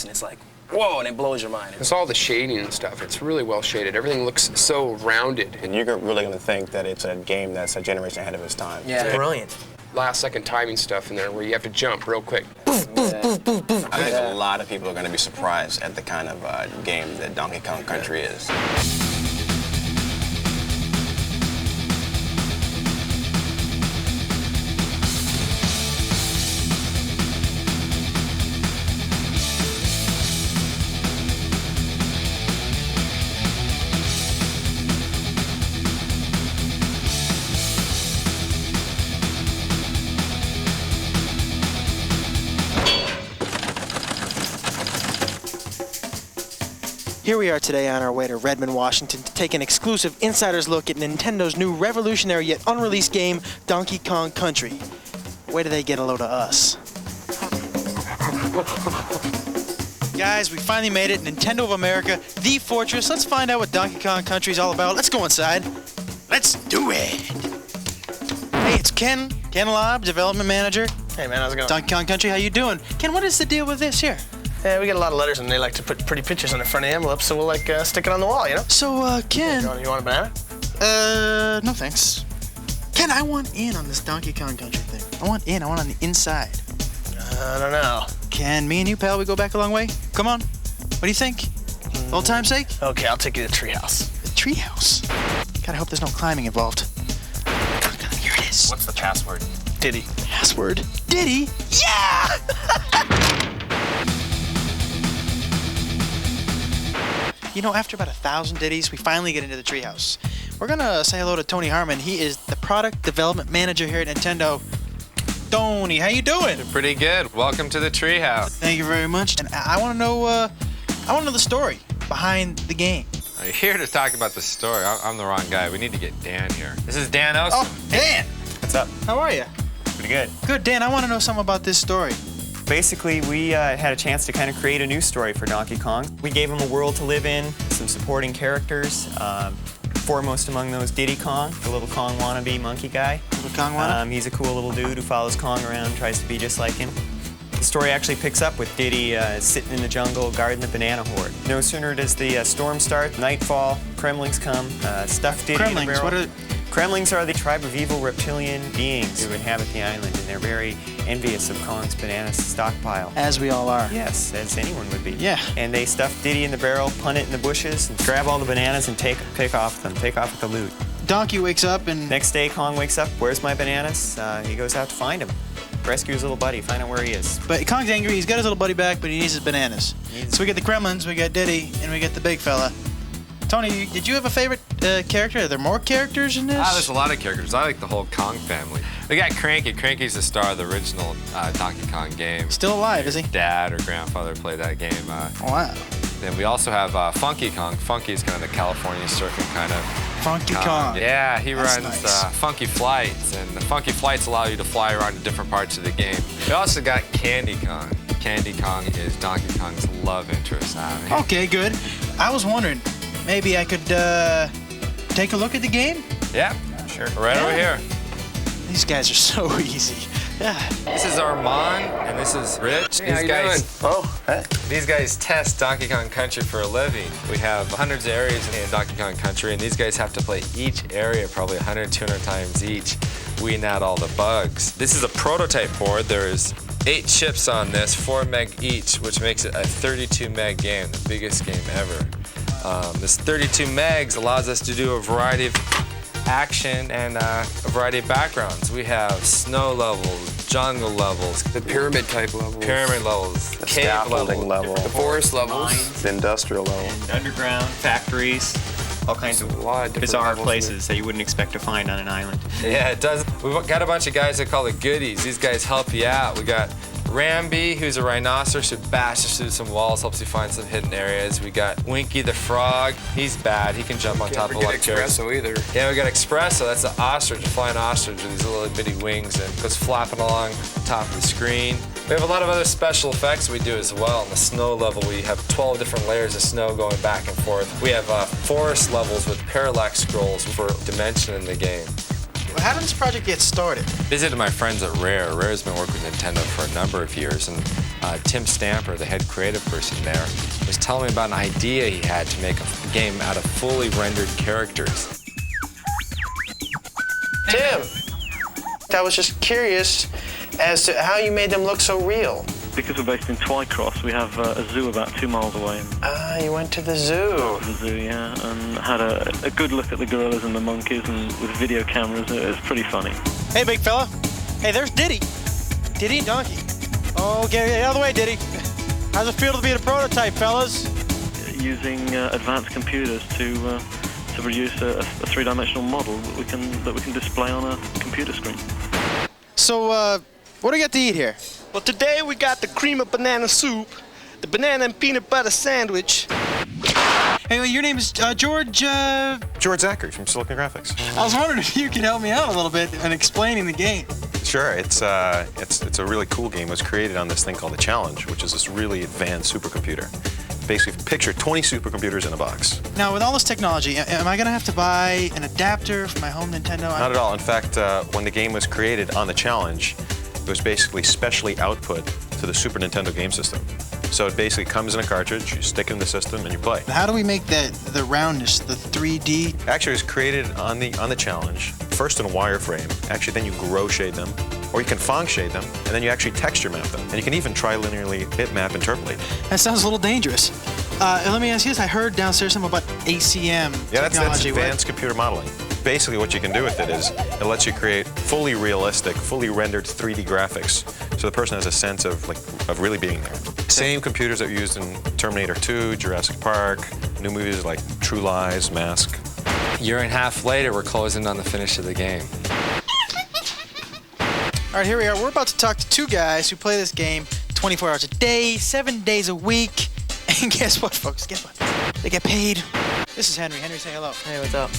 and it's like, whoa, and it blows your mind. It's all the shading and stuff. It's really well shaded. Everything looks so rounded. And you're really going to think that it's a game that's a generation ahead of its time. Yeah, It's brilliant. Last-second timing stuff in there where you have to jump real quick. I think a lot of people are going to be surprised at the kind of game that Donkey Kong Country is. Here we are today on our way to Redmond, Washington to take an exclusive insider's look at Nintendo's new revolutionary yet unreleased game, Donkey Kong Country. Where do they get a load of us? Guys, we finally made it. Nintendo of America, the fortress. Let's find out what Donkey Kong Country is all about. Let's go inside. Let's do it. Hey, it's Ken Lobb, development manager. Hey man, how's it going? Donkey Kong Country, how you doing? Ken, what is the deal with this here? Yeah, we get a lot of letters and they like to put pretty pictures on the front of the envelope, so we'll like stick it on the wall, you know? So, Ken... You want a banana? No thanks. Ken, I want in on this Donkey Kong Country thing. I want on the inside. I don't know. Ken, me and you, pal, we go back a long way? Come on. What do you think? Old time's sake? Okay, I'll take you to the treehouse. The treehouse? God, I hope there's no climbing involved. Here it is. What's the password? Diddy. Password? Diddy? Yeah! You know, after about 1,000 ditties, we finally get into the treehouse. We're gonna say hello to Tony Harmon. He is the product development manager here at Nintendo. Tony, how you doing? Pretty good. Welcome to the treehouse. Thank you very much. And I want to know, the story behind the game. You're here to talk about the story. I'm the wrong guy. We need to get Dan here. This is Dan Osen. Oh, Dan! What's up? How are you? Pretty good. Good, Dan. I want to know something about this story. Basically, we had a chance to kind of create a new story for Donkey Kong. We gave him a world to live in, some supporting characters. Foremost among those, Diddy Kong, the little Kong wannabe monkey guy. Little Kong wannabe? He's a cool little dude who follows Kong around, tries to be just like him. The story actually picks up with Diddy sitting in the jungle guarding the banana horde. No sooner does the storm start, nightfall, Kremlings come, stuff Diddy in the barrel. What are... Kremlings are the tribe of evil reptilian beings who inhabit the island, and they're very envious of Kong's banana stockpile. As we all are. Yes, as anyone would be. Yeah. And they stuff Diddy in the barrel, punt it in the bushes, and grab all the bananas and take off with the loot. Donkey wakes up and... Next day, Kong wakes up, where's my bananas? He goes out to find him. Rescue his little buddy, find out where he is. But Kong's angry, he's got his little buddy back, but he needs his bananas. So we get the Kremlins, we got Diddy, and we get the big fella. Tony, did you have a favorite character? Are there more characters in this? There's a lot of characters. I like the whole Kong family. We got Cranky. Cranky's the star of the original Donkey Kong game. Still alive, is he? Dad or grandfather played that game. Wow. Then we also have Funky Kong. Funky's kind of the California circuit kind of Funky Kong. Yeah, he That's runs nice. Funky Flights, and the Funky Flights allow you to fly around to different parts of the game. We also got Candy Kong. Candy Kong is Donkey Kong's love interest. Okay, good. I was wondering, maybe I could take a look at the game? Yeah, sure. Right over here. These guys are so easy. Yeah. This is Armand, and this is Rich. Hey, how you doing? Oh, hey. These guys test Donkey Kong Country for a living. We have hundreds of areas in Donkey Kong Country, and these guys have to play each area probably 100, 200 times each, weeding out all the bugs. This is a prototype board. There's 8 chips on this, 4 meg each, which makes it a 32 meg game, the biggest game ever. This 32 megs allows us to do a variety of action and a variety of backgrounds. We have snow levels, jungle levels, The pyramid type levels. pyramid levels, The cave scaffolding level. The forest levels. The industrial level. And underground, factories, all kinds of A lot of different bizarre levels in places that you wouldn't expect to find on an island. Yeah, it does. We've got a bunch of guys that call it goodies. These guys help you out. We got Ramby, who's a rhinoceros who bashes through some walls, helps you find some hidden areas. We got Winky the frog. He's bad. He can jump on top of Can't like forget Espresso either. Yeah, we got Espresso. That's an ostrich, a flying ostrich with these little bitty wings and goes flapping along the top of the screen. We have a lot of other special effects we do as well. On the snow level, we have 12 different layers of snow going back and forth. We have forest levels with parallax scrolls for dimension in the game. How did this project get started? Visited my friends at Rare. Rare's been working with Nintendo for a number of years, and Tim Stamper, the head creative person there, was telling me about an idea he had to make a game out of fully rendered characters. Tim, I was just curious as to how you made them look so real. Because we're based in Twycross, we have a zoo about 2 miles away. Ah, you went to the zoo. The zoo, yeah, and had a good look at the gorillas and the monkeys, and with video cameras, it was pretty funny. Hey, big fella. Hey, there's Diddy. Diddy and Donkey. Oh, get out of the way, Diddy. How's it feel to be a prototype, fellas? Using advanced computers to produce a three-dimensional model that we can display on a computer screen. So, what do you got to eat here? Well, today we got the cream of banana soup, the banana and peanut butter sandwich. Hey, well, your name is George. George Zachary from Silicon Graphics. I was wondering if you could help me out a little bit in explaining the game. Sure, it's a really cool game. It was created on this thing called the Challenge, which is this really advanced supercomputer. Basically, picture 20 supercomputers in a box. Now, with all this technology, am I going to have to buy an adapter for my home Nintendo? Not at all. In fact, when the game was created on the Challenge, it was basically specially output to the Super Nintendo game system. So it basically comes in a cartridge, you stick it in the system, and you play. How do we make the roundness, the 3D? Actually, it was created on the Challenge, first in a wireframe. Actually, then you grow shade them, or you can Phong shade them, and then you actually texture map them. And you can even trilinearly bitmap interpolate. That sounds a little dangerous. And let me ask you this. I heard downstairs something about ACM Yeah, that's technology. advanced computer modeling. Basically, what you can do with it is it lets you create fully realistic, fully rendered 3D graphics, so the person has a sense of really being there. Same computers that were used in Terminator 2, Jurassic Park, new movies like True Lies, Mask. A year and a half later, we're closing on the finish of the game. All right, here we are. We're about to talk to two guys who play this game 24 hours a day, 7 days a week. And guess what, folks? Guess what? They get paid. This is Henry. Henry, say hello. Hey, what's up?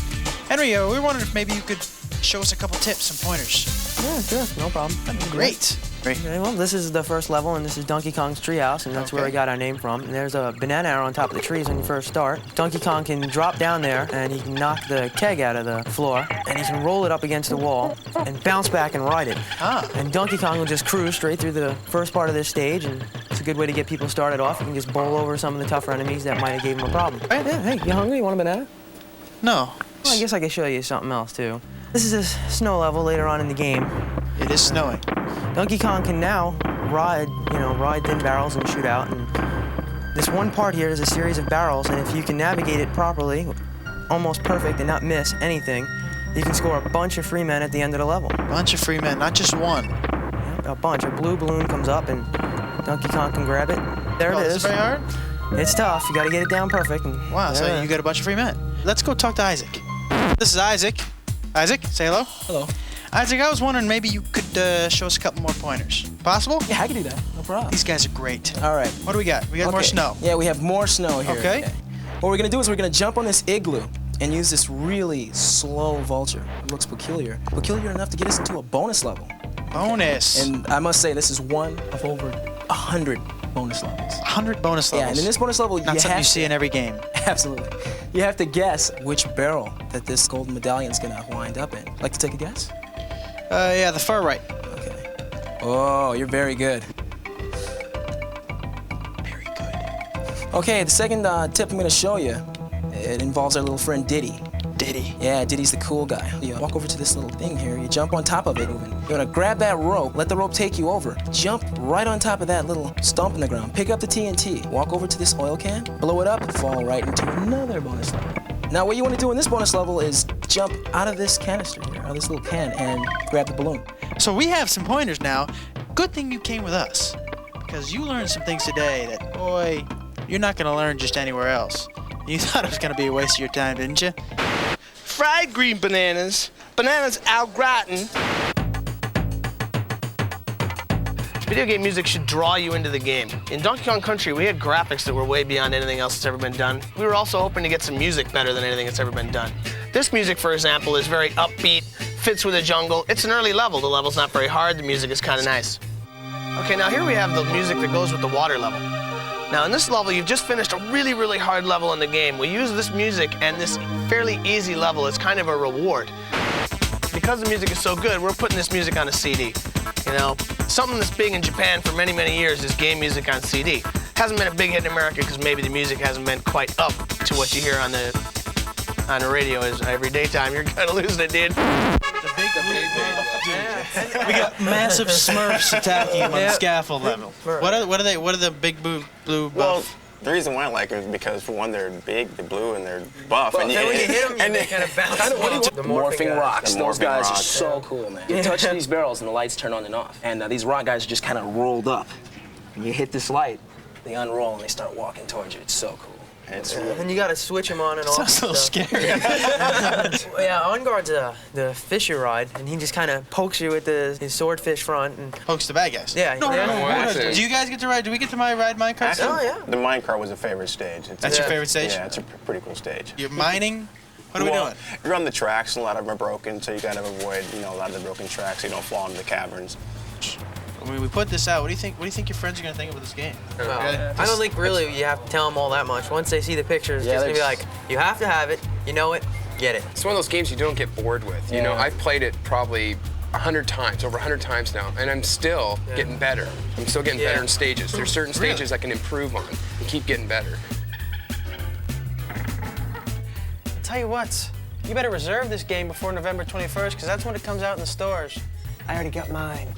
Henry, we were wondering if maybe you could show us a couple tips and pointers. Yeah, sure, no problem. That'd be great. Okay, well, this is the first level, and this is Donkey Kong's treehouse, and that's where we got our name from. And there's a banana arrow on top of the trees when you first start. Donkey Kong can drop down there, and he can knock the keg out of the floor, and he can roll it up against the wall and bounce back and ride it. Ah. And Donkey Kong will just cruise straight through the first part of this stage, and it's a good way to get people started off. You can just bowl over some of the tougher enemies that might have gave him a problem. Right. Yeah, hey, you hungry? You want a banana? No. Well, I guess I could show you something else, too. This is a snow level later on in the game. It is snowing. Donkey Kong can now ride thin barrels and shoot out. And this one part here is a series of barrels, and if you can navigate it properly, almost perfect, and not miss anything, you can score a bunch of free men at the end of the level. Bunch of free men, not just one. Yep, a bunch. A blue balloon comes up, and Donkey Kong can grab it. There it is. Is it very hard? It's tough. You got to get it down perfect. And Wow, so you got a bunch of free men. Let's go talk to Isaac. This is Isaac. Isaac, say hello. Hello. Isaac, I was wondering maybe you could show us a couple more pointers. Possible? Yeah, I can do that. No problem. These guys are great. All right. What do we got? We got more snow. Yeah, we have more snow here. Okay. What we're gonna do is we're gonna jump on this igloo and use this really slow vulture. It looks peculiar. Peculiar enough to get us into a bonus level. Bonus. And I must say, this is one of over 100 bonus levels. 100 bonus levels. Yeah, and in this bonus level, Not something you see in every game. Absolutely. You have to guess which barrel that this golden medallion's gonna wind up in. Like to take a guess? Yeah, the far right. Okay. Oh, you're very good. Very good. Okay, the second tip I'm gonna show you, it involves our little friend Diddy. Diddy. Yeah, Diddy's the cool guy. You walk over to this little thing here, you jump on top of it. You're gonna grab that rope, let the rope take you over. Jump right on top of that little stump in the ground. Pick up the TNT, walk over to this oil can, blow it up, fall right into another bonus level. Now, what you want to do in this bonus level is jump out of this canister here, out of this little can, and grab the balloon. So we have some pointers now. Good thing you came with us, because you learned some things today that, boy, you're not going to learn just anywhere else. You thought it was going to be a waste of your time, didn't you? Fried green bananas, bananas au gratin. Video game music should draw you into the game. In Donkey Kong Country, we had graphics that were way beyond anything else that's ever been done. We were also hoping to get some music better than anything that's ever been done. This music, for example, is very upbeat, fits with the jungle. It's an early level. The level's not very hard. The music is kind of nice. Okay, now here we have the music that goes with the water level. Now in this level, you've just finished a really, really hard level in the game. We use this music and this fairly easy level as kind of a reward. because the music is so good, we're putting this music on a CD. You know, something that's big in Japan for many, many years is game music on CD. Hasn't been a big hit in America because maybe the music hasn't been quite up to what you hear on the radio is every daytime. You're kind of losing it, dude. We got massive Smurfs attacking him on the scaffold level. What are the big blue buff? Well, the reason why I like them is because, for one, they're big, they're blue, and they're buff. Well, and then when you hit them, they kind of bounce. The morphing rocks. The Those morphing guys are rocks. so cool, man. You touch these barrels and the lights turn on and off. And these rock guys are just kind of rolled up. When you hit this light, they unroll and they start walking towards you. It's so cool. It's really And you got to switch them on and off. Sounds a little scary. Yeah, On Guard's the fisher ride, and he just kind of pokes you with his swordfish front. And Pokes the bad guys. yeah, Do you guys get to ride? Do we get to ride minecart? Actually, Oh, yeah. the minecart was a favorite stage. That's your favorite stage? Yeah, it's a pretty cool stage. You're mining? What are we Well, doing? You're on the tracks, and a lot of them are broken, so you got to avoid, a lot of the broken tracks so you don't fall into the caverns. When we put this out, what do you think your friends are gonna think about this game? I don't think really you have to tell them all that much. Once they see the pictures, it's just gonna be like, you have to have it, you know it, get it. It's one of those games you don't get bored with. You know, I've played it probably 100 times, over 100 times now, and I'm still getting better. I'm still getting better in stages. There's certain stages I can improve on and keep getting better. I'll tell you what, you better reserve this game before November 21st, because that's when it comes out in the stores. I already got mine.